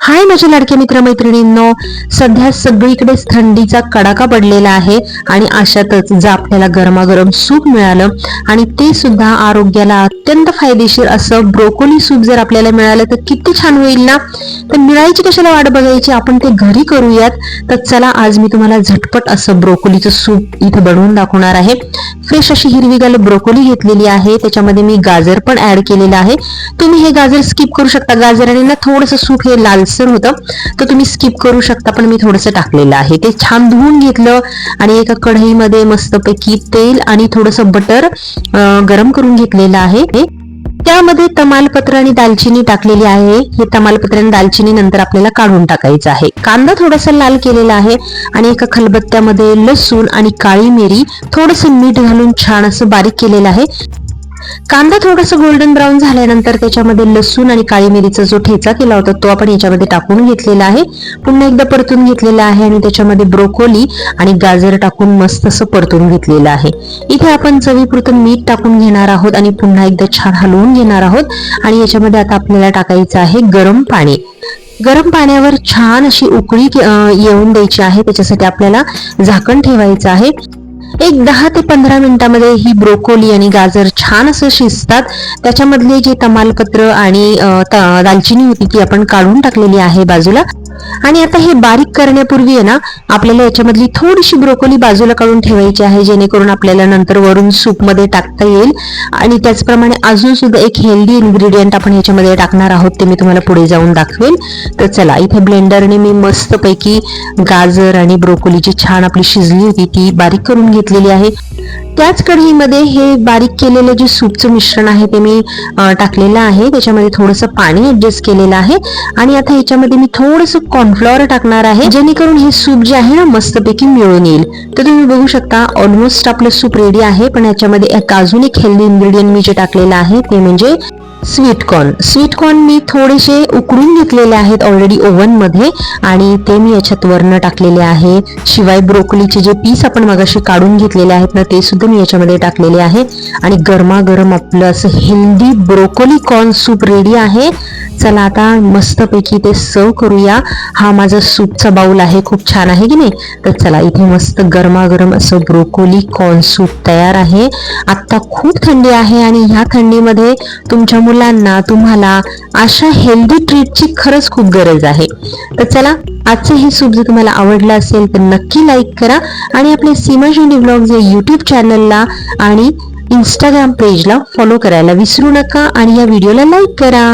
हाय माझ्या लाडक्या मित्रमैत्रिणींनो, सध्या सगळीकडेच थंडीचा कडाका पडलेला आहे आणि अशातच जर आपल्याला गरमागरम सूप मिळालं आणि ते सुद्धा आरोग्याला अत्यंत फायदेशीर असं ब्रोकोली सूप जर आपल्याला मिळालं तर किती छान होईल ना. तर मिळायची कशाला वाट बघायची, आपण ते घरी करूयात. तर चला आज मी तुम्हाला झटपट असं ब्रोकोलीचं सूप इथे बनवून दाखवणार आहे. फ्रेश अशी हिरवीगार ब्रोकोली घेतलेली आहे, त्याच्यामध्ये मी गाजर पण ऍड केलेलं आहे. तुम्ही हे गाजर स्किप करू शकता, गाजराने ना थोडंसं सूप हे लालसर होतं तर तुम्ही स्किप करू शकता, पण मी थोडंसं टाकलेलं आहे. ते छान धुवून घेतलं आणि एका कढईमध्ये मस्तपैकी तेल आणि थोडंसं बटर गरम करून घेतलेलं आहे. त्यामध्ये तमालपत्र आणि दालचिनी टाकलेली आहे. हे तमालपत्र आणि दालचिनी नंतर आपल्याला काढून टाकायचं आहे. कांदा थोडासा लाल केलेला आहे आणि एका खलबत्त्यामध्ये लसूण आणि काळी मिरी थोडंसं मीठ घालून छान असं बारीक केलेलं आहे. कांदा थोडासा गोल्डन ब्राऊन झाल्यानंतर त्याच्यामध्ये लसूण आणि काळी मिरीचा जो ठेचा केला होता तो आपण याच्यामध्ये टाकून घेतलेला आहे. पुन्हा एकदा परतून घेतलेला आहे आणि त्याच्यामध्ये ब्रोकोली आणि गाजर टाकून मस्त असं परतून घेतलेलं आहे. इथे आपण चवीपुरतं मीठ टाकून घेणार आहोत आणि पुन्हा एकदा छान हलवून घेणार आहोत. आणि याच्यामध्ये आता आपल्याला टाकायचं आहे गरम पाणी. गरम पाण्यावर छान अशी उकळी येऊन द्यायची आहे. त्याच्यासाठी आपल्याला झाकण ठेवायचं आहे. एक 10 ते 15 मिनिटांमध्ये ही ब्रोकोली आणि गाजर छान असं शिजतात. त्याच्यामधले जे तमालपत्र आणि दालचिनी होती ती आपण काढून टाकलेली आहे बाजूला. आणि आता हे बारीक करण्यापूर्वी आहे ना, आपल्याला याच्यामधली थोडीशी ब्रोकोली बाजूला काढून ठेवायची आहे, जेणेकरून आपल्याला नंतर वरून सूप मध्ये टाकता येईल. आणि त्याचप्रमाणे अजून सुद्धा एक हेल्दी इन्ग्रेडियंट आपण याच्यामध्ये टाकणार आहोत, ते मी तुम्हाला पुढे जाऊन दाखवेल. तर चला, इथे ब्लेंडरने मी मस्तपैकी गाजर आणि ब्रोकोलीची छान आपली शिजली होती ती बारीक करून घेतलेली आहे. त्याच कढईमध्ये हे बारीक केलेलं जे सूपचं मिश्रण आहे ते मी टाकलेलं आहे. त्याच्यामध्ये थोडंसं पाणी ऍडजस्ट केलेलं आहे आणि आता याच्यामध्ये मी थोडंसं कॉर्नफ्लॉवर टाकणार आहे, जेणेकरून हे सूप जे आहे ना मस्तपैकी मिळून येईल. तर तुम्ही बघू शकता ऑलमोस्ट आपलं सूप रेडी आहे. पण याच्यामध्ये अजून एक हेल्दी इन्ग्रेडियंट मी जे टाकलेलं आहे ते म्हणजे स्वीट कॉर्न मी थोडेसे उकडून घेतलेले आहेत ऑलरेडी ओव्हन मध्ये आणि ते मी याच्यात वरनं टाकलेले आहे. शिवाय ब्रोकोलीचे जे पीस आपण मगाशी काढून घेतलेले आहेत ना ते सुद्धा मी याच्यामध्ये टाकलेले आहे. आणि गरमागरम आपलं असं healthy broccoli corn soup ready आहे. चला आता मस्तपैकी ते सर्व करूया. हा माझा सूपचा बाउल आहे, खूप छान आहे की नाही. तर चला, इथे मस्त गरमागरम असं ब्रोकोली कॉर्न सूप तयार आहे. आता खूप थंडी आहे आणि ह्या थंडीमध्ये तुमच्या मुलांना तुम्हाला अशा हेल्दी ट्रीटची खरंच खूप गरज आहे. तर चला, आजचे हे सूप जर तुम्हाला आवडलं असेल तर नक्की लाईक करा आणि आपले सीमा शिंदे ब्लॉग्स या यूट्यूब चॅनलला आणि इंस्टाग्राम पेजला फॉलो करायला विसरू नका आणि या व्हिडिओला लाईक करा.